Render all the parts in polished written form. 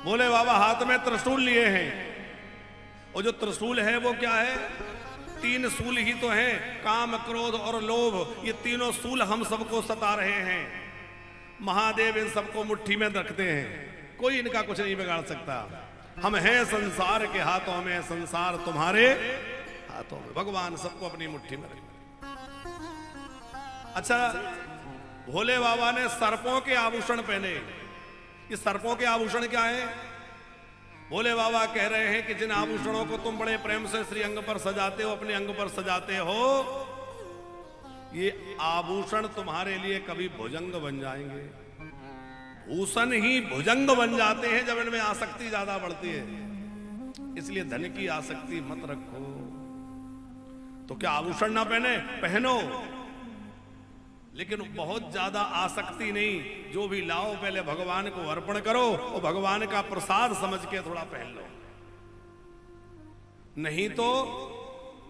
भोले बाबा हाथ में त्रिशूल लिए हैं, और जो त्रिशूल है वो क्या है? 3 सूल ही तो हैं, काम, क्रोध और लोभ। ये तीनों सूल हम सबको सता रहे हैं। महादेव इन सबको मुट्ठी में रखते हैं, कोई इनका कुछ नहीं बिगाड़ सकता। हम हैं संसार के हाथों में, संसार तुम्हारे हाथों में। भगवान सबको अपनी मुट्ठी में रखते। अच्छा, भोले बाबा ने सर्पों के आभूषण पहने। ये सर्पों के आभूषण क्या है? भोले बाबा कह रहे हैं कि जिन आभूषणों को तुम बड़े प्रेम से श्री अंग पर सजाते हो, अपने अंग पर सजाते हो, ये आभूषण तुम्हारे लिए कभी भुजंग बन जाएंगे। भूषण ही भुजंग बन जाते हैं जब इनमें आसक्ति ज्यादा बढ़ती है। इसलिए धन की आसक्ति मत रखो। तो क्या आभूषण ना पहनो, लेकिन बहुत ज्यादा आसक्ति नहीं। जो भी लाओ पहले भगवान को अर्पण करो और भगवान का प्रसाद समझ के थोड़ा पहन लो, नहीं तो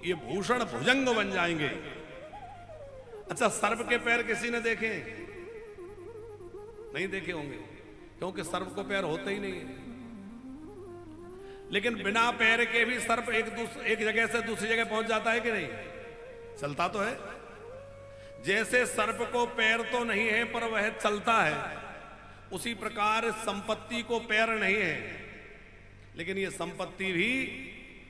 ये भूषण भुजंग बन जाएंगे। अच्छा, सर्प के पैर किसी ने देखे? नहीं देखे होंगे, क्योंकि सर्प को पैर होते ही नहीं है। लेकिन बिना पैर के भी सर्प एक जगह से दूसरी जगह पहुंच जाता है कि नहीं? चलता तो है। जैसे सर्प को पैर तो नहीं है पर वह चलता है, उसी प्रकार संपत्ति को पैर नहीं है, लेकिन ये संपत्ति भी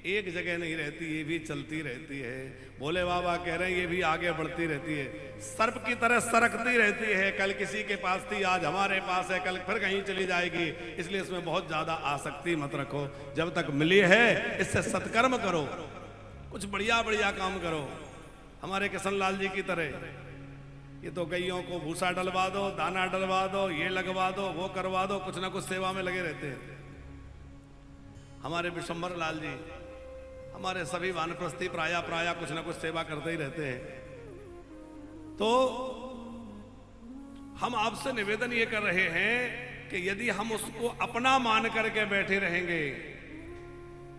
एक जगह नहीं रहती, ये भी चलती रहती है। भोले बाबा कह रहे हैं ये भी आगे बढ़ती रहती है, सर्प की तरह सरकती रहती है। कल किसी के पास थी, आज हमारे पास है, कल फिर कहीं चली जाएगी। इसलिए इसमें बहुत ज्यादा आसक्ति मत रखो। जब तक मिली है इससे सत्कर्म करो, कुछ बढ़िया बढ़िया काम करो। हमारे किशनलाल जी की तरह ये तो गैयों को भूसा डलवा दो, दाना डलवा दो, ये लगवा दो, वो करवा दो, कुछ ना कुछ सेवा में लगे रहते हैं। हमारे विशंबर लाल जी, हमारे सभी वानप्रस्थी प्राया कुछ ना कुछ सेवा करते ही रहते हैं। तो हम आपसे निवेदन ये कर रहे हैं कि यदि हम उसको अपना मान करके बैठे रहेंगे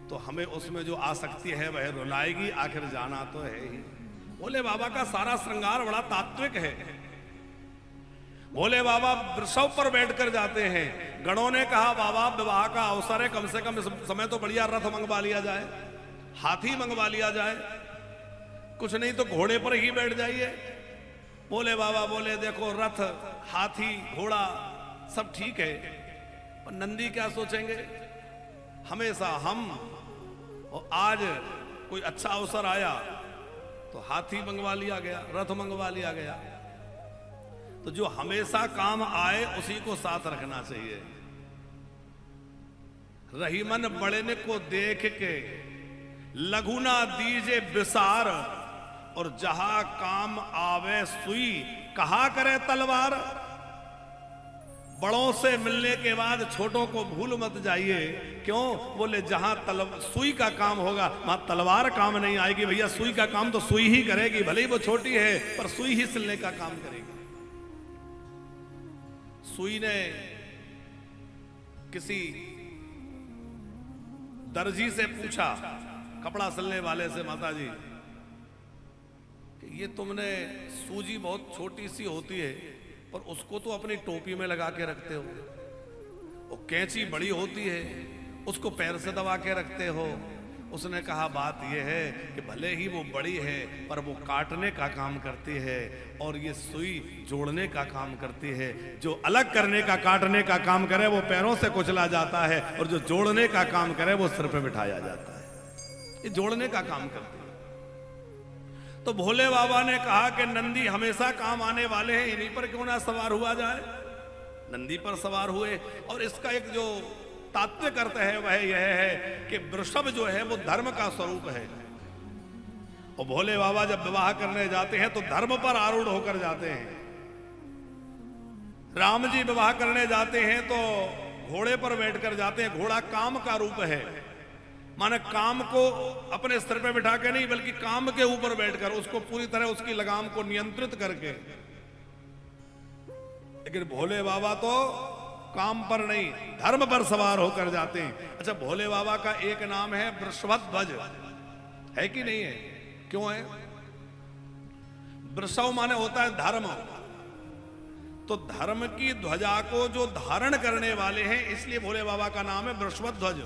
तो हमें उसमें जो आसक्ति है वह रुलाएगी। आखिर जाना तो है ही। भोले बाबा का सारा श्रृंगार बड़ा तात्विक है। भोले बाबा वृषभ पर बैठकर जाते हैं। गणों ने कहा बाबा विवाह का अवसर है, कम से कम इस समय तो बढ़िया रथ मंगवा लिया जाए, हाथी मंगवा लिया जाए, कुछ नहीं तो घोड़े पर ही बैठ जाइए। भोले बाबा बोले देखो रथ, हाथी, घोड़ा सब ठीक है, और नंदी क्या सोचेंगे? हमेशा हम, और आज कोई अच्छा अवसर आया तो हाथी मंगवा लिया गया, रथ मंगवा लिया गया। तो जो हमेशा काम आए उसी को साथ रखना चाहिए। रहीमन बड़े को देख के लघु ना दीजे विसार, और जहां काम आवे सुई कहा करे तलवार। बड़ों से मिलने के बाद छोटों को भूल मत जाइए। क्यों? बोले जहां सुई का काम होगा वहां तलवार काम नहीं आएगी। भैया सुई का काम तो सुई ही करेगी, भले ही वो छोटी है पर सुई ही सिलने का काम करेगी। सुई ने किसी दर्जी से पूछा, कपड़ा सिलने वाले से, माता जी कि ये तुमने सूजी बहुत छोटी सी होती है पर उसको तो अपनी टोपी में लगा के रखते हो, और कैंची बड़ी होती है उसको पैर से दबा के रखते हो। उसने कहा बात यह है कि भले ही वो बड़ी है पर वो काटने का काम करती है, और ये सुई जोड़ने का काम करती है। जो अलग करने का, काटने का काम करे वो पैरों से कुचला जाता है, और जो जोड़ने का काम करे वो सिर पे बिठाया जाता है। ये जोड़ने का काम करती है। तो भोले बाबा ने कहा कि नंदी हमेशा काम आने वाले हैं, इन्हीं पर क्यों ना सवार हुआ जाए। नंदी पर सवार हुए, और इसका एक जो तात्विक अर्थ है वह यह है कि वृषभ जो है वो धर्म का स्वरूप है। और भोले बाबा जब विवाह करने जाते हैं तो धर्म पर आरूढ़ होकर जाते हैं। राम जी विवाह करने जाते हैं तो घोड़े पर बैठकर जाते हैं। घोड़ा काम का रूप है, माने काम को अपने सिर पे बिठा के नहीं बल्कि काम के ऊपर बैठकर उसको पूरी तरह उसकी लगाम को नियंत्रित करके। लेकिन भोले बाबा तो काम पर नहीं, धर्म पर सवार होकर जाते हैं। अच्छा, भोले बाबा का एक नाम है वृषभध्वज, है कि नहीं है? क्यों है? वृषभ माने होता है धर्म। तो धर्म की ध्वजा को जो धारण करने वाले हैं, इसलिए भोले बाबा का नाम है वृषभध्वज।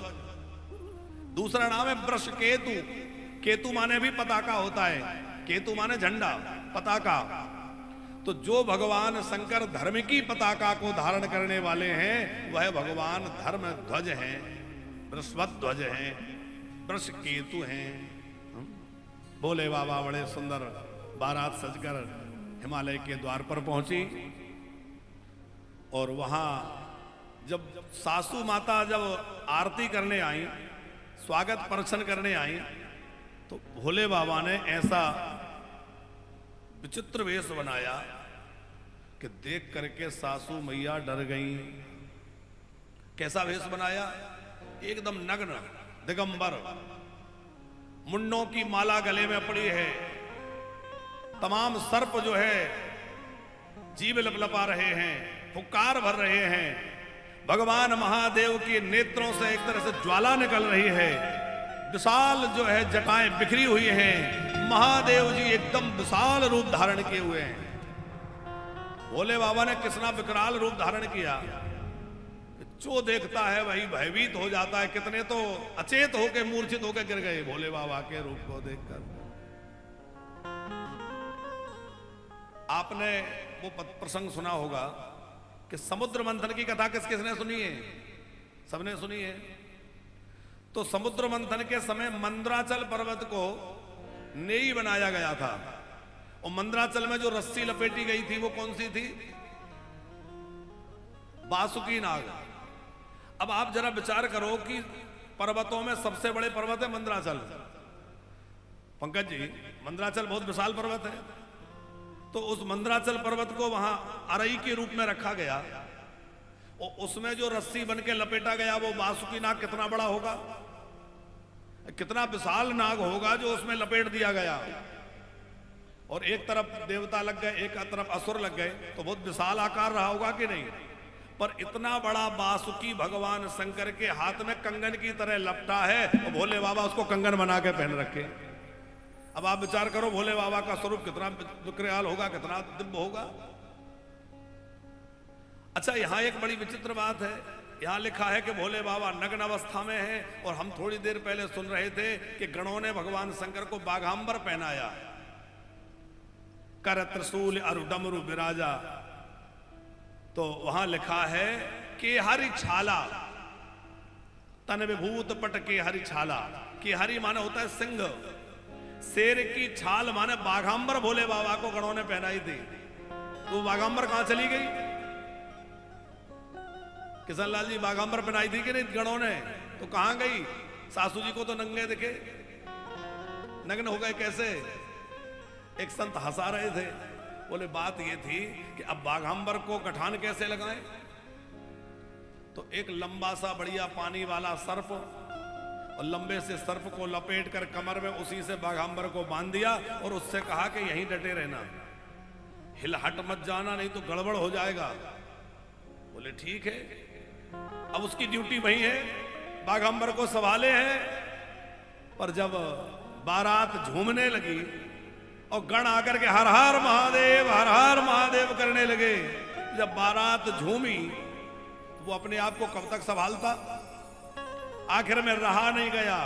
दूसरा नाम है वृष केतु। केतु माने भी पताका होता है, केतु माने झंडा, पताका। तो जो भगवान शंकर धर्म की पताका को धारण करने वाले हैं वह भगवान धर्म ध्वज हैं, वृषभध्वज हैं, वृष केतु हैं। भोले बाबा बड़े सुंदर बारात सजकर हिमालय के द्वार पर पहुंची और वहां जब सासू माता जब आरती करने आई, स्वागत प्रदर्शन करने आई, तो भोले बाबा ने ऐसा विचित्र वेश बनाया कि देख करके सासू मैया डर गईं। कैसा वेश बनाया? एकदम नग्न, दिगंबर, मुंडों की माला गले में पड़ी है, तमाम सर्प जो है जीभ लपलपा रहे हैं, फुकार भर रहे हैं, भगवान महादेव के नेत्रों से एक तरह से ज्वाला निकल रही है, विशाल जो है जटाएं बिखरी हुई हैं, महादेव जी एकदम विशाल रूप धारण किए हुए हैं। भोले बाबा ने कितना विकराल रूप धारण किया, जो देखता है वही भयभीत हो जाता है। कितने तो अचेत होकर मूर्छित होकर गिर गए भोले बाबा के रूप को देखकर। आपने वो प्रसंग सुना होगा कि समुद्र मंथन की कथा किस किसने सुनी है? सबने सुनी है। तो समुद्र मंथन के समय मंदराचल पर्वत को नेई बनाया गया था, और मंदराचल में जो रस्सी लपेटी गई थी वो कौन सी थी? बासुकी नाग। अब आप जरा विचार करो कि पर्वतों में सबसे बड़े पर्वत है मंदराचल। पंकज जी, मंदराचल बहुत विशाल पर्वत है। तो उस मंदराचल पर्वत को वहां अरई के रूप में रखा गया, और उसमें जो रस्सी बन के लपेटा गया वो बासुकी नाग कितना बड़ा होगा, कितना विशाल नाग होगा जो उसमें लपेट दिया गया। और एक तरफ देवता लग गए, एक तरफ असुर लग गए, तो बहुत विशाल आकार रहा होगा कि नहीं? पर इतना बड़ा बासुकी भगवान शंकर के हाथ में कंगन की तरह लपटा है, और भोले बाबा उसको कंगन बना के पहन रखे। अब आप विचार करो भोले बाबा का स्वरूप कितना विकराल होगा, कितना दिव्य होगा। अच्छा, यहां एक बड़ी विचित्र बात है। यहां लिखा है कि भोले बाबा नग्न अवस्था में है, और हम थोड़ी देर पहले सुन रहे थे कि गणों ने भगवान शंकर को बाघांबर पहनाया, कर त्रिशूल अरु डमरू विराजा। तो वहां लिखा है कि हरि छाला, तन विभूत पट के हरि छाला। कि हरि माने होता है सिंह, शेर की छाल माने बाघांबर भोले बाबा को गणों ने पहनाई थी। तो बाघांबर कहां चली गई? किशन लाल जी, बाघांबर पहनाई थी कि नहीं गणों ने? तो कहां गई? सासू जी को तो नंगे दिखे, नग्न हो गए कैसे? एक संत हंसा रहे थे, बोले बात ये थी कि अब बाघांबर को गठान कैसे लगाएं? तो एक लंबा सा बढ़िया पानी वाला सर्प, और लंबे से सर्प को लपेट कर कमर में उसी से बाघांबर को बांध दिया, और उससे कहा कि यहीं डटे रहना, हिलहट मत जाना, नहीं तो गड़बड़ हो जाएगा। बोले ठीक है। अब उसकी ड्यूटी वही है, बाघांबर को संभाले हैं। पर जब बारात झूमने लगी और गण आकर के हर हर महादेव करने लगे, जब बारात झूमी वो अपने आप को कब तक संभालता? आखिर में रहा नहीं गया,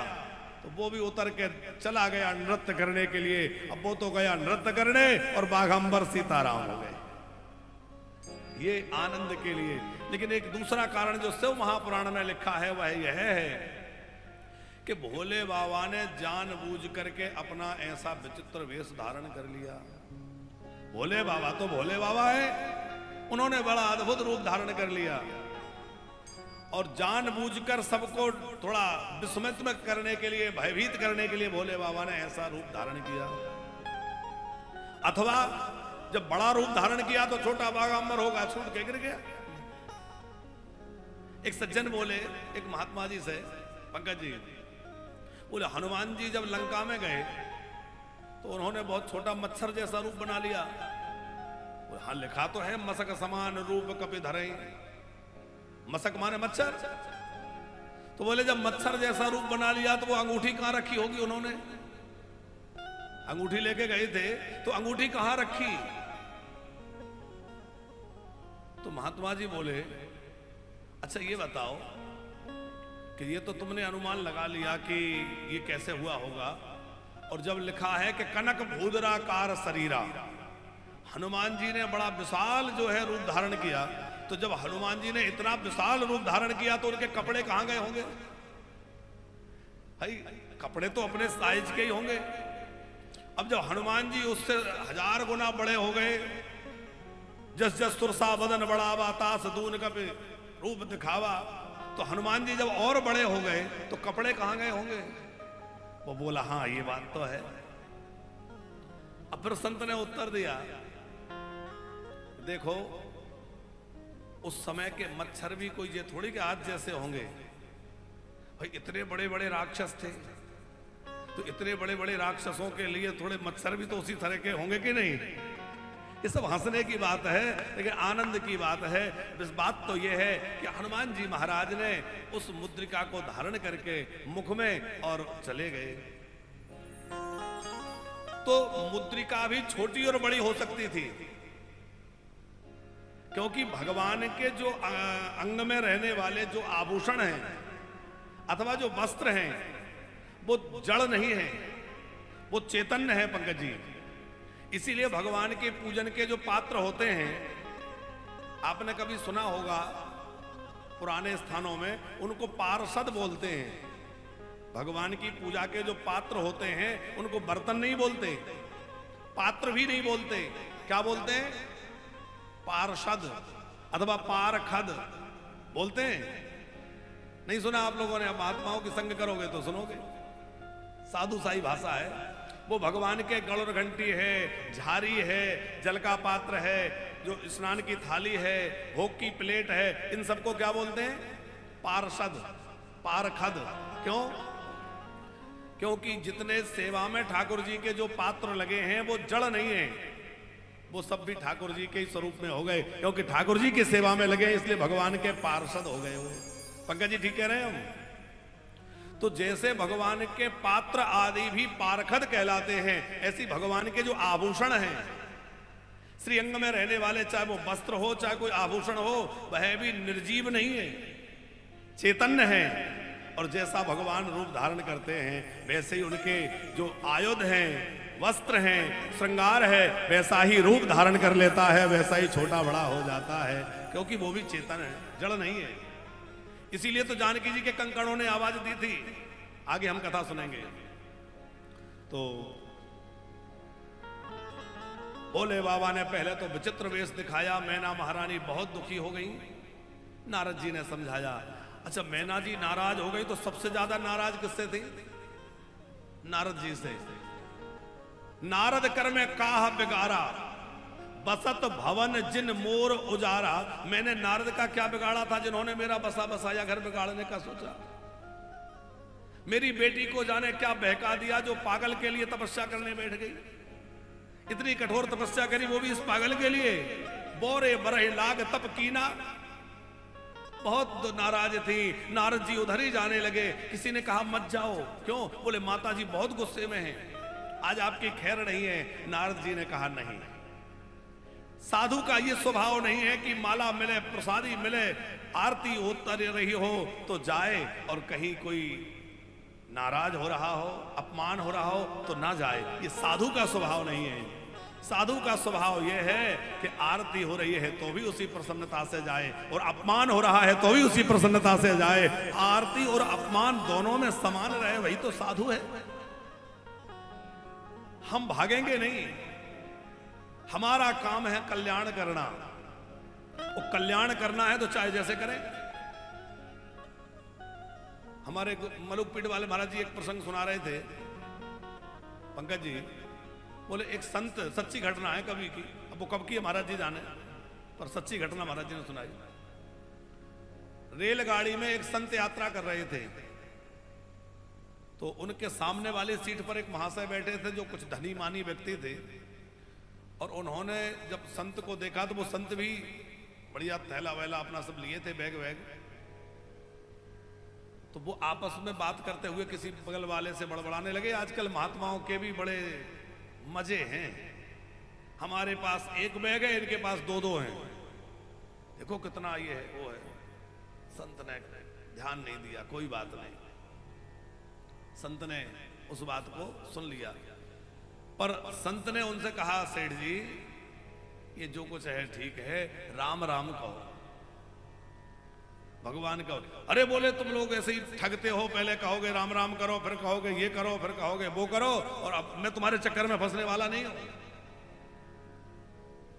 तो वो भी उतर के चला गया नृत्य करने के लिए। अब वो तो गया नृत्य करने, और बाघांबर सीताराम हो गए, ये आनंद के लिए। लेकिन एक दूसरा कारण जो शिव महापुराण में लिखा है वह यह है कि भोले बाबा ने जानबूझ करके अपना ऐसा विचित्र वेश धारण कर लिया। भोले बाबा तो भोले बाबा है, उन्होंने बड़ा अद्भुत रूप धारण कर लिया, और जानबूझकर सबको थोड़ा विस्मित करने के लिए, भयभीत करने के लिए भोले बाबा ने ऐसा रूप धारण किया। अथवा जब बड़ा रूप धारण किया तो छोटा बाघांबर होगा, छूट के गिर गया। एक सज्जन बोले एक महात्मा जी से, पंकज जी, बोले हनुमान जी जब लंका में गए तो उन्होंने बहुत छोटा मच्छर जैसा रूप बना लिया। हाँ, लिखा तो है मसक समान रूप कपि धरे। मसक माने मच्छर। तो बोले जब मच्छर जैसा रूप बना लिया तो वो अंगूठी कहां रखी होगी उन्होंने? अंगूठी लेके गए थे, तो अंगूठी कहां रखी? तो महात्मा जी बोले, अच्छा ये बताओ कि ये तो तुमने अनुमान लगा लिया कि ये कैसे हुआ होगा, और जब लिखा है कि कनक भूदराकार शरीरा, हनुमान जी ने बड़ा विशाल जो है रूप धारण किया, तो जब हनुमान जी ने इतना विशाल रूप धारण किया तो उनके कपड़े कहां गए होंगे? भाई कपड़े तो अपने साइज के ही होंगे। अब जब हनुमान जी उससे 1000 गुना बड़े हो गए, जस जस सुरसा बदन बढ़ावा तास दून का रूप दिखावा, तो हनुमान जी जब और बड़े हो गए तो कपड़े कहां गए होंगे? वो बोला हाँ ये बात तो है। अब फिर संत ने उत्तर दिया, देखो उस समय के मच्छर भी कोई ये थोड़ी के आज जैसे होंगे। भाई इतने बड़े बड़े राक्षस थे, तो इतने बड़े बड़े राक्षसों के लिए थोड़े मच्छर भी तो उसी तरह के होंगे कि नहीं? ये सब हंसने की बात है, लेकिन आनंद की बात है। इस बात तो ये है कि हनुमान जी महाराज ने उस मुद्रिका को धारण करके मुख में और चले गए। तो मुद्रिका भी छोटी और बड़ी हो सकती थी, क्योंकि भगवान के जो अंग में रहने वाले जो आभूषण हैं अथवा जो वस्त्र हैं वो जड़ नहीं है, वो चैतन्य है पंकज जी। इसीलिए भगवान के पूजन के जो पात्र होते हैं, आपने कभी सुना होगा पुराने स्थानों में उनको पार्षद बोलते हैं। भगवान की पूजा के जो पात्र होते हैं उनको बर्तन नहीं बोलते, पात्र भी नहीं बोलते, क्या बोलते हैं? पार्षद अथवा पारखद बोलते हैं। नहीं सुना आप लोगों ने? अब महात्माओं की संग करोगे तो सुनोगे, साधु साई भाषा है। वो भगवान के गण और घंटी है, झारी है, जल का पात्र है, जो स्नान की थाली है, भोग की प्लेट है, इन सबको क्या बोलते हैं? पार्षद, पारखद। क्यों? क्योंकि जितने सेवा में ठाकुर जी के जो पात्र लगे हैं वो जड़ नहीं है, वो सब भी ठाकुर जी के ही स्वरूप में हो गए, क्योंकि ठाकुर जी की सेवा में लगे इसलिए भगवान के पार्षद हो गए वो। पंकज जी ठीक कह रहे हैं हम? तो जैसे भगवान के पात्र आदि भी पारखद कहलाते हैं, ऐसी भगवान के जो आभूषण हैं श्रीअंग में रहने वाले, चाहे वो वस्त्र हो चाहे कोई आभूषण हो, वह भी निर्जीव नहीं है, चैतन्य है। और जैसा भगवान रूप धारण करते हैं वैसे ही उनके जो आयुध हैं, वस्त्र हैं, श्रृंगार है, वैसा ही रूप धारण कर लेता है, वैसा ही छोटा बड़ा हो जाता है, क्योंकि वो भी चेतन है, जड़ नहीं है। इसीलिए तो जानकी जी के कंकणों ने आवाज दी थी। आगे हम कथा सुनेंगे। तो भोले बाबा ने पहले तो विचित्र वेश दिखाया, मैना महारानी बहुत दुखी हो गई। नारद जी ने समझाया। अच्छा, मैना जी नाराज हो गई तो सबसे ज्यादा नाराज किससे थी? नारद जी से। नारद कर में काह बिगाड़ा, बसत भवन जिन मोर उजारा। मैंने नारद का क्या बिगाड़ा था जिन्होंने मेरा बसा बसाया घर बिगाड़ने का सोचा? मेरी बेटी को जाने क्या बहका दिया जो पागल के लिए तपस्या करने बैठ गई। इतनी कठोर तपस्या करी वो भी इस पागल के लिए। बोरे बरह लाग तप कीना। बहुत नाराज थी। नारद जी उधर ही जाने लगे। किसी ने कहा मत जाओ। क्यों? बोले माता जी बहुत गुस्से में हैं, आज आपकी खैर नहीं है। नारद जी ने कहा नहीं, साधु का ये स्वभाव नहीं है कि माला मिले, प्रसादी मिले, आरती उतर रही हो तो जाए, और कहीं कोई नाराज हो रहा हो, अपमान हो रहा हो तो ना जाए। ये साधु का स्वभाव नहीं है। साधु का स्वभाव यह है कि आरती हो रही है तो भी उसी प्रसन्नता से जाए, और अपमान हो रहा है तो भी उसी प्रसन्नता से जाए। आरती और अपमान दोनों में समान रहे, वही तो साधु है। हम भागेंगे नहीं, हमारा काम है कल्याण करना। वो कल्याण करना है तो चाहे जैसे करें। हमारे मलुक पीठ वाले महाराज जी एक प्रसंग सुना रहे थे पंकज जी। बोले एक संत, सच्ची घटना है कभी की, अब वो कब की है महाराज जी जाने, पर सच्ची घटना महाराज जी ने सुनाई। रेलगाड़ी में एक संत यात्रा कर रहे थे, तो उनके सामने वाली सीट पर एक महाशय बैठे थे जो कुछ धनी मानी व्यक्ति थे। और उन्होंने जब संत को देखा तो वो संत भी बढ़िया थैला वैला अपना सब लिए थे, बैग वैग। तो वो आपस में बात करते हुए किसी बगल वाले से बड़बड़ाने लगे। आजकल महात्माओं के भी बड़े मजे हैं। हमारे पास एक बैग है, इनके पास दो दो हैं। देखो कितना ये है वो है। संत ने ध्यान नहीं दिया, कोई बात नहीं, संत ने उस बात को सुन लिया। पर संत ने उनसे कहा, सेठ जी ये जो कुछ है ठीक है, राम राम कहो, भगवान कहो। अरे बोले तुम लोग ऐसे ही ठगते हो, पहले कहोगे राम राम करो, फिर कहोगे ये करो, फिर कहोगे वो करो, और अब मैं तुम्हारे चक्कर में फंसने वाला नहीं हूं।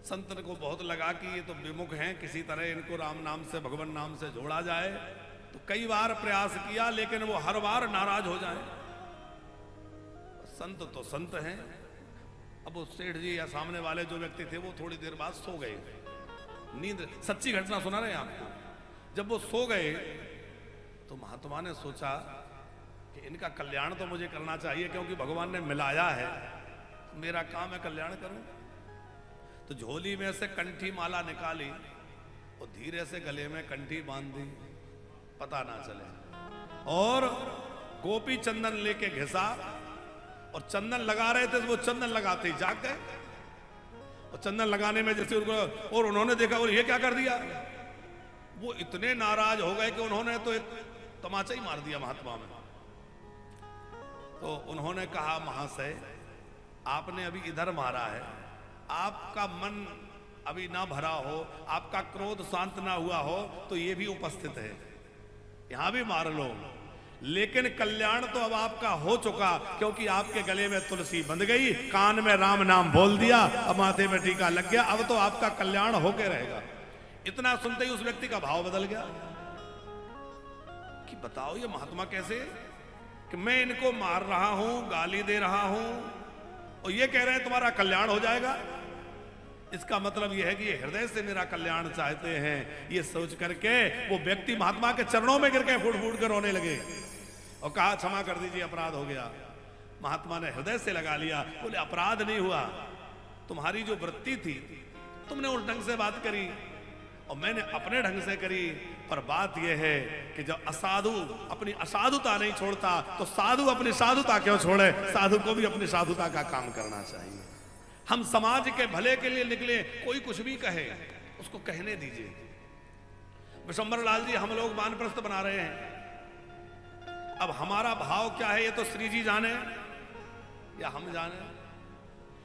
संत को बहुत लगा कि ये तो विमुख हैं, किसी तरह इनको राम नाम से, भगवान नाम से जोड़ा जाए। तो कई बार प्रयास किया, लेकिन वो हर बार नाराज हो जाए। संत तो संत हैं। अब वो सेठ जी या सामने वाले जो व्यक्ति थे वो थोड़ी देर बाद सो गए, नींद, सच्ची घटना सुना रहे हैं आपको। जब वो सो गए तो महात्मा ने सोचा कि इनका कल्याण तो मुझे करना चाहिए, क्योंकि भगवान ने मिलाया है, मेरा काम है कल्याण करूं। तो झोली में से कंठी माला निकाली और धीरे से गले में कंठी बांध दी, पता ना चले, और गोपी चंदन लेके घिसा और चंदन लगा रहे थे। तो वो चंदन लगाते ही जाग गए, और चंदन लगाने में जैसे उनको, और उन्होंने देखा और ये क्या कर दिया, वो इतने नाराज हो गए कि उन्होंने तो एक तमाचा ही मार दिया महात्मा में। तो उन्होंने कहा, महाशय आपने अभी इधर मारा है, आपका मन अभी ना भरा हो, आपका क्रोध शांत ना हुआ हो, तो ये भी उपस्थित है, यहां भी मार लो, लेकिन कल्याण तो अब आपका हो चुका, क्योंकि आपके गले में तुलसी बंध गई, कान में राम नाम बोल दिया, अब माथे में टीका लग गया, अब तो आपका कल्याण होके रहेगा। इतना सुनते ही उस व्यक्ति का भाव बदल गया कि बताओ ये महात्मा कैसे, कि मैं इनको मार रहा हूं, गाली दे रहा हूं, और ये कह रहे हैं तुम्हारा कल्याण हो जाएगा। इसका मतलब यह है कि ये हृदय से मेरा कल्याण चाहते हैं। ये सोच करके वो व्यक्ति महात्मा के चरणों में गिर के फूट फूट कर रोने लगे और कहा, क्षमा कर दीजिए, अपराध हो गया। महात्मा ने हृदय से लगा लिया, बोले अपराध नहीं हुआ, तुम्हारी जो वृत्ति थी तुमने उस ढंग से बात करी और मैंने अपने ढंग से करी। पर बात यह है कि जब असाधु अपनी असाधुता नहीं छोड़ता तो साधु अपनी साधुता क्यों छोड़े। साधु को भी अपनी साधुता का काम करना चाहिए। हम समाज के भले के लिए निकले, कोई कुछ भी कहे उसको कहने दीजिए। विशंबर लाल जी, हम लोग वानप्रस्थ बना रहे हैं, अब हमारा भाव क्या है ये तो श्री जी जाने या हम जाने।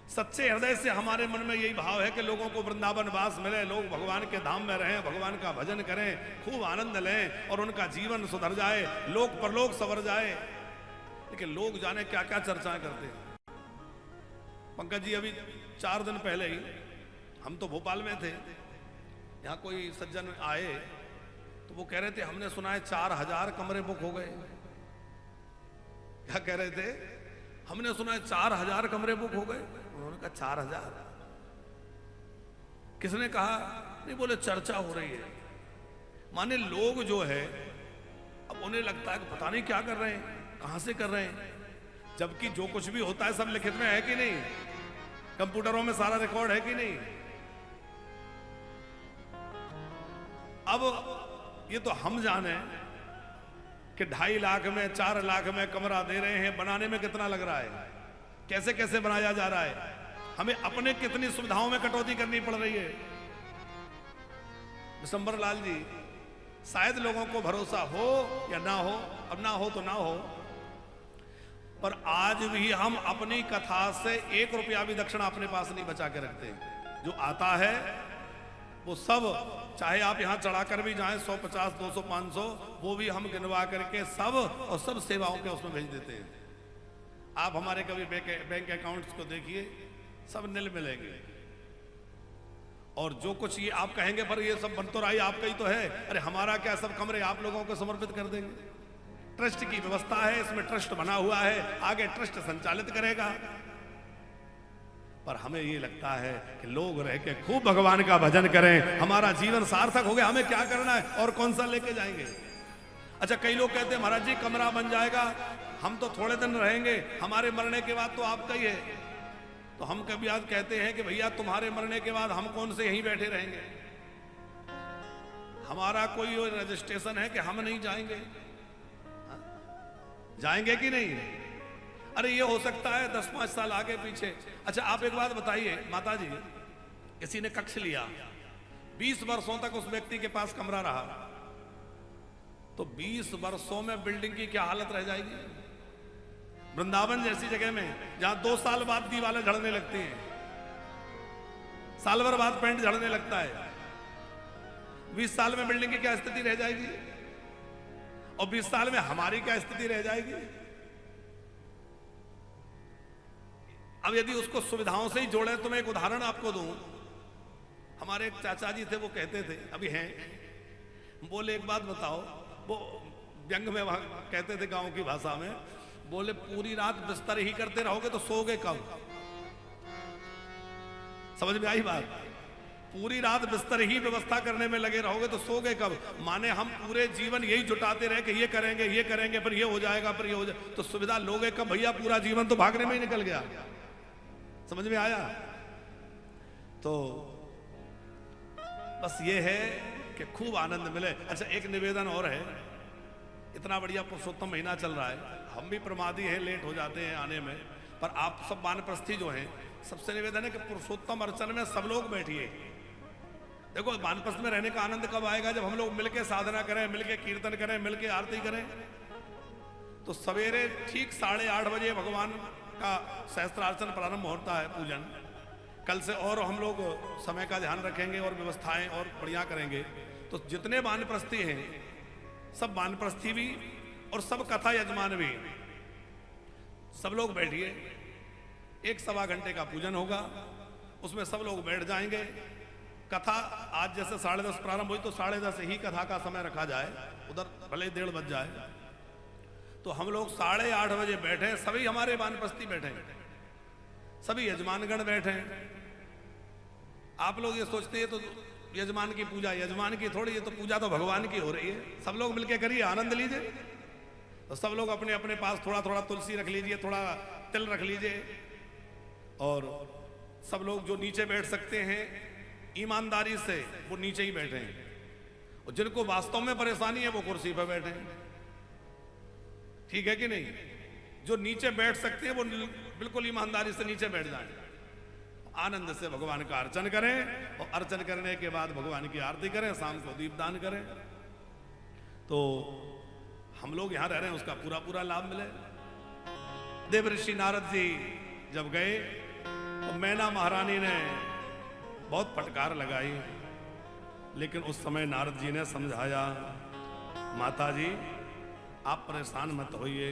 सच्चे हृदय से हमारे मन में यही भाव है कि लोगों को वृंदावन वास मिले, लोग भगवान के धाम में रहें, भगवान का भजन करें, खूब आनंद लें और उनका जीवन सुधर जाए, लोक परलोक संवर जाए। लेकिन लोग जाने क्या क्या चर्चाएं करते हैं। पंकज जी, अभी 4 दिन पहले ही हम तो भोपाल में थे, यहाँ कोई सज्जन आए तो वो कह रहे थे, हमने सुना है 4000 कमरे बुक हो गए। क्या कह रहे थे? हमने सुना है 4000 कमरे बुक हो गए। उन्होंने कहा 4000? किसने कहा? नहीं, बोले चर्चा हो रही है। माने लोग जो है अब उन्हें लगता है कि पता नहीं क्या कर रहे हैं, कहां से कर रहे हैं, जबकि जो कुछ भी होता है सब लिखित में है कि नहीं, कंप्यूटरों में सारा रिकॉर्ड है कि नहीं। अब ये तो हम जाने कि 2.5 लाख में 4 लाख में कमरा दे रहे हैं, बनाने में कितना लग रहा है, कैसे कैसे बनाया जा रहा है, हमें अपने कितनी सुविधाओं में कटौती करनी पड़ रही है। विशंबर लाल जी, शायद लोगों को भरोसा हो या ना हो, अब ना हो तो ना हो, पर आज भी हम अपनी कथा से 1 रुपया भी दक्षिणा अपने पास नहीं बचा के रखते। जो आता है वो सब, चाहे आप यहां चढ़ाकर भी जाएं 150, 200, 500, वो भी हम गिनवा करके सब और सब सेवाओं के उसमें भेज देते हैं। आप हमारे कभी बैंक अकाउंट्स को देखिए, सब नील मिलेंगे। और जो कुछ ये आप कहेंगे पर ये सब बन तो रहा है, आपका ही तो है। अरे हमारा क्या, सब कमरे आप लोगों को समर्पित कर देंगे। ट्रस्ट की व्यवस्था है, इसमें ट्रस्ट बना हुआ है, आगे ट्रस्ट संचालित करेगा। पर हमें ये लगता है कि लोग रह के खूब भगवान का भजन करें, हमारा जीवन सार्थक हो गया, हमें क्या करना है और कौन सा लेके जाएंगे। अच्छा, कई लोग कहते हैं महाराज जी कमरा बन जाएगा, हम तो थोड़े दिन रहेंगे, हमारे मरने के बाद तो आपका ही है। तो हम कभी आज कहते हैं कि भैया तुम्हारे मरने के बाद हम कौन से यहीं बैठे रहेंगे, हमारा कोई रजिस्ट्रेशन है कि हम नहीं जाएंगे? जाएंगे कि नहीं? अरे ये हो सकता है 10-5 साल आगे पीछे। अच्छा, आप एक बात बताइए माता जी, किसी ने कक्ष लिया, 20 वर्षों तक उस व्यक्ति के पास कमरा रहा, तो 20 वर्षों में बिल्डिंग की क्या हालत रह जाएगी। वृंदावन जैसी जगह में जहां 2 साल बाद दीवारें झड़ने लगती हैं, साल भर बाद पेंट झड़ने लगता है, 20 साल में बिल्डिंग की क्या स्थिति रह जाएगी, और 20 साल में हमारी क्या स्थिति रह जाएगी। अब यदि उसको सुविधाओं से ही जोड़े, तो मैं एक उदाहरण आपको दूं। हमारे एक चाचा जी थे, वो कहते थे, अभी हैं, बोले एक बात बताओ, वो व्यंग में कहते थे गांव की भाषा में, बोले पूरी रात बिस्तर ही करते रहोगे तो सोओगे कब। समझ में आई बात? पूरी रात बिस्तर ही व्यवस्था करने में लगे रहोगे तो सोओगे कब। माने हम पूरे जीवन यही जुटाते रहे कि ये करेंगे फिर ये हो जाएगा, फिर ये हो जाएगा, तो सुविधा लोगे कब भैया। पूरा जीवन तो भागने में ही निकल गया। समझ में आया? तो बस ये है कि खूब आनंद मिले। अच्छा, एक निवेदन और है, इतना बढ़िया पुरुषोत्तम महीना चल रहा है, हम भी प्रमादी हैं, लेट हो जाते हैं आने में, पर आप सब वानप्रस्थी जो हैं, सबसे निवेदन है कि पुरुषोत्तम अर्चन में सब लोग बैठिए। देखो, वानप्रस्थ में रहने का आनंद कब आएगा? जब हम लोग मिलके साधना करें, मिलके कीर्तन करें, मिलके आरती करें। तो सवेरे ठीक 8:30 बजे भगवान का सहस्त्रार्चन प्रारंभ होता है, पूजन। कल से और हम लोग समय का ध्यान रखेंगे और व्यवस्थाएं और बढ़िया करेंगे। तो जितने वानप्रस्थी हैं, सब वानप्रस्थी भी और सब कथा यजमान भी, सब लोग बैठिए। 1-1.25 घंटे का पूजन होगा, उसमें सब लोग बैठ जाएंगे। कथा आज जैसे 10:30 प्रारंभ हुई, तो 10:30 ही कथा का समय रखा जाए, उधर भले 1:30 बज जाए। तो हम लोग 8:30 बजे बैठे, सभी हमारे वानप्रस्थी बैठे, सभी यजमानगण बैठे। आप लोग ये सोचते हैं तो यजमान की पूजा, यजमान की थोड़ी, ये तो पूजा तो भगवान की हो रही है। सब लोग मिलके करिए, आनंद लीजिए। तो सब लोग अपने अपने पास थोड़ा थोड़ा तुलसी रख लीजिए, थोड़ा तिल रख लीजिए, और सब लोग जो नीचे बैठ सकते हैं ईमानदारी से वो नीचे ही बैठे हैं, और जिनको वास्तव में परेशानी है वो कुर्सी पर बैठे हैं। ठीक है कि नहीं? जो नीचे बैठ सकते हैं वो बिल्कुल ईमानदारी से नीचे बैठ जाएं, आनंद से भगवान का अर्चन करें, और अर्चन करने के बाद भगवान की आरती करें, शाम को दीपदान करें। तो हम लोग यहां रह रहे हैं, उसका पूरा पूरा लाभ मिले। देवर्षि नारद जी जब गए तो मैना महारानी ने बहुत फटकार लगाई, लेकिन उस समय नारद जी ने समझाया, माता जी आप परेशान मत होइए,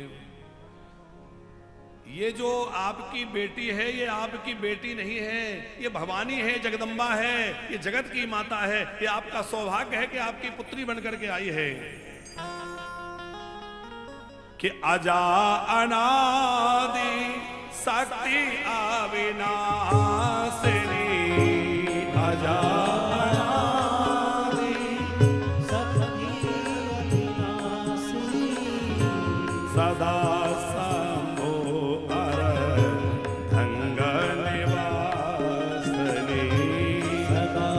ये जो आपकी बेटी है ये आपकी बेटी नहीं है, ये भवानी है, जगदम्बा है, ये जगत की माता है। ये आपका सौभाग्य है कि आपकी पुत्री बनकर के आई है। कि अजा अनादि शक्ति अविनाशिनी, अजा अनादि शक्ति अविनाशिनी, सदा शंभो अर्धंग निवासिनी, सदा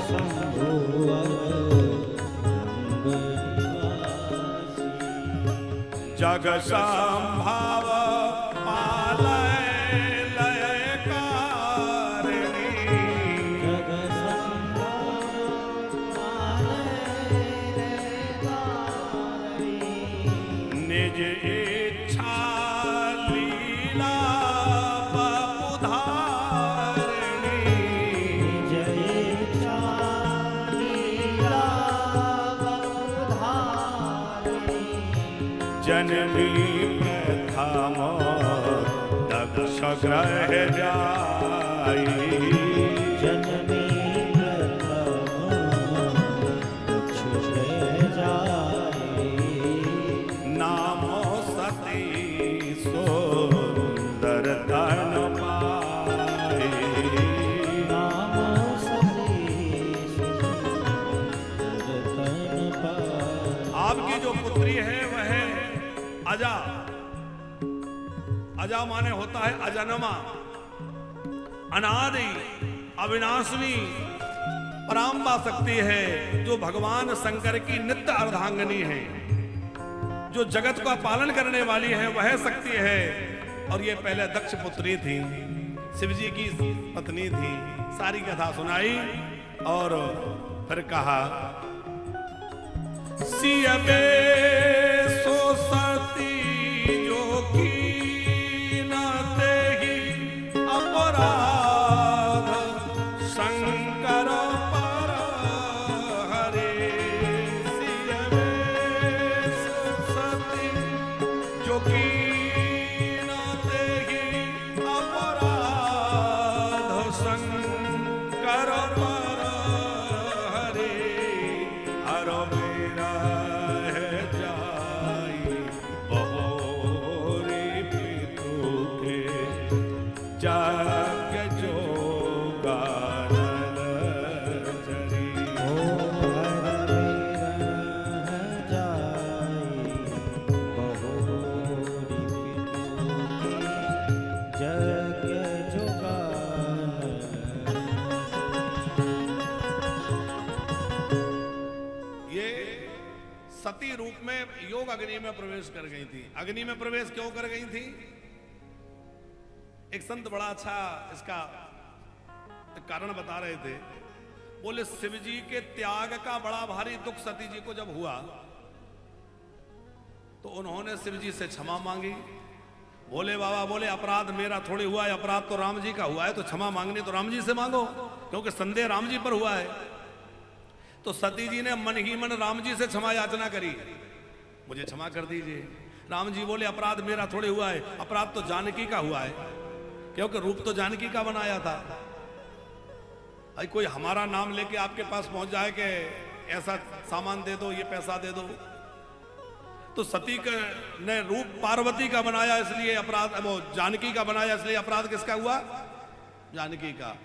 शंभो अर्धंग निवासिनी, जग संभाव जननी प्रथम दक्ष ग्रह जाई, जननी प्रथम दक्ष ग्रह जाई, नामो सती सुंदर तन पाई, नामो सती सुंदर तन पाई। आपकी जो पुत्री है वह है अजा। अजा माने होता है अजन्मा, अनादि, अविनाशिनी, पराम्बा शक्ति है, जो भगवान शंकर की नित्य अर्धांगिनी है, जो जगत का पालन करने वाली है, वह शक्ति है। और ये पहले दक्ष पुत्री थी, शिवजी की पत्नी थी। सारी कथा सुनाई, और फिर कहा सियबे सो सती जो की नाते ही अपराध शंकर पर हरे। सियबे सो सती जो की नाते ही अपराध शंकर पर हरे। हर मेरा है जाई बहोरी पितु के जग जोगानन जरी। सती रूप में योग अग्नि में प्रवेश कर गई थी। अग्नि में प्रवेश क्यों कर गई थी? एक संत बड़ा अच्छा इसका कारण बता रहे थे। बोले शिव जी के त्याग का बड़ा भारी दुख सती जी को जब हुआ तो उन्होंने शिव जी से क्षमा मांगी। भोले बाबा बोले अपराध मेरा थोड़ी हुआ है, अपराध तो राम जी का हुआ है, तो क्षमा मांगनी तो राम जी से मांगो, क्योंकि संदेह राम जी पर हुआ है। तो सती जी ने मन ही मन राम जी से क्षमा याचना करी, मुझे क्षमा कर दीजिए। राम जी बोले अपराध मेरा थोड़े हुआ है, अपराध तो जानकी का हुआ है, क्योंकि रूप तो जानकी का बनाया था। अरे कोई हमारा नाम लेके आपके पास पहुंच जाए कि ऐसा सामान दे दो, ये पैसा दे दो, तो सती ने रूप पार्वती का बनाया इसलिए अपराध, वो जानकी का बनाया इसलिए अपराध किसका हुआ? जानकी का।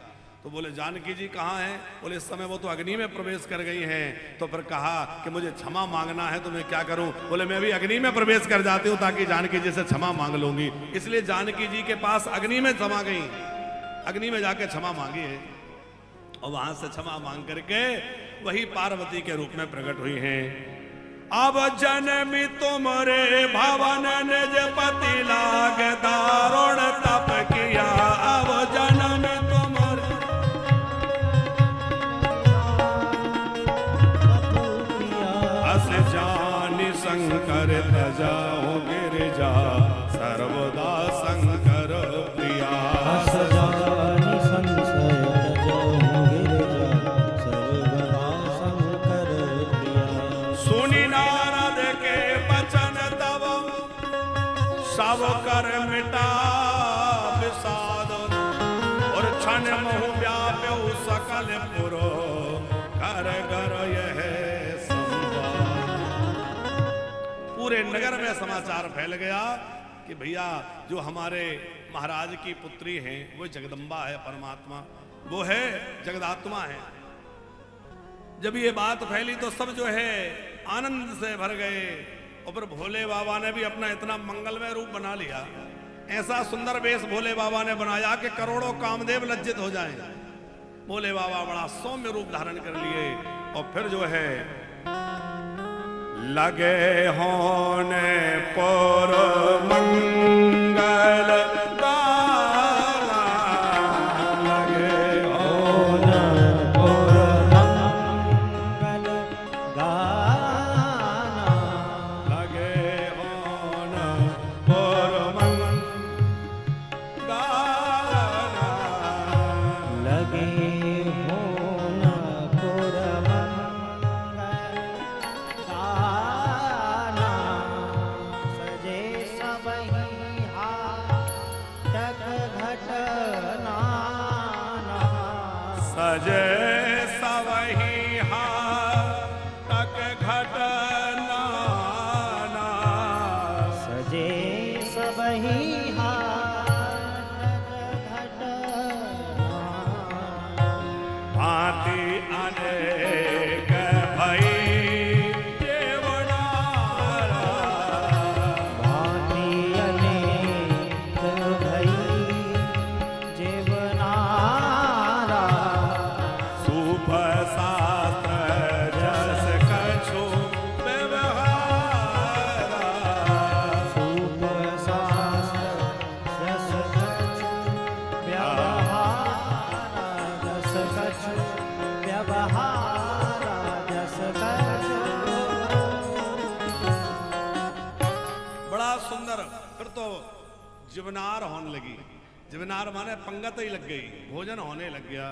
तो बोले जानकी जी कहाँ हैं? बोले इस समय वो तो अग्नि में प्रवेश कर गई हैं। तो फिर कहा कि मुझे क्षमा मांगना है तो मैं क्या करूं? बोले मैं भी अग्नि में प्रवेश कर जाती हूं ताकि जानकी जी से क्षमा मांग लूंगी। इसलिए जानकी जी के पास अग्नि में समा गई, अग्नि में जाके क्षमा मांगी है और वहां से क्षमा मांग करके वही पार्वती के रूप में प्रकट हुई हैं। अब जनमी तुमरे भवन निज पति लाग दारुण तप किया। अब जनमी तुमरे अस जानि शंकर तजाओ गिरिजा सर्वदा शंकर प्रिया। अस जानि संशय तजाओ गिरिजा सर्वदा शंकर प्रिया। सुनि नारद के बचन तब सब कर मिटा विषाद और क्षण मोह व्याप्यो सकल पुरो कर गर यह संवाद। पूरे नगर में समाचार फैल गया कि भैया जो हमारे महाराज की पुत्री हैं वो जगदम्बा है, परमात्मा वो है, जगदात्मा है। जब ये बात फैली तो सब जो है आनंद से भर गए और फिर भोले बाबा ने भी अपना इतना मंगलमय रूप बना लिया। ऐसा सुंदर वेश भोले बाबा ने बनाया कि करोड़ों कामदेव लज्जित हो जाएं। भोले बाबा बड़ा सौम्य रूप धारण कर लिए और फिर जो है लगे होने पर मंगल गाना, लगे होने पर मंगल गाना, लगे होने पर मंगल गाना, लगे होना पुर मंगल गाना। सजे सबहि हाटक घट नाना। सजे सवही हाटक घट नाना। सजे सबहि हाटक घट नाना। भांति अनेक भई देवनारा। भांति अनेक भई जीवनारा। सुंदर। फिर तो जिवनार होने लगी। जिवनार माने पंगत ही लग गई, भोजन होने लग गया।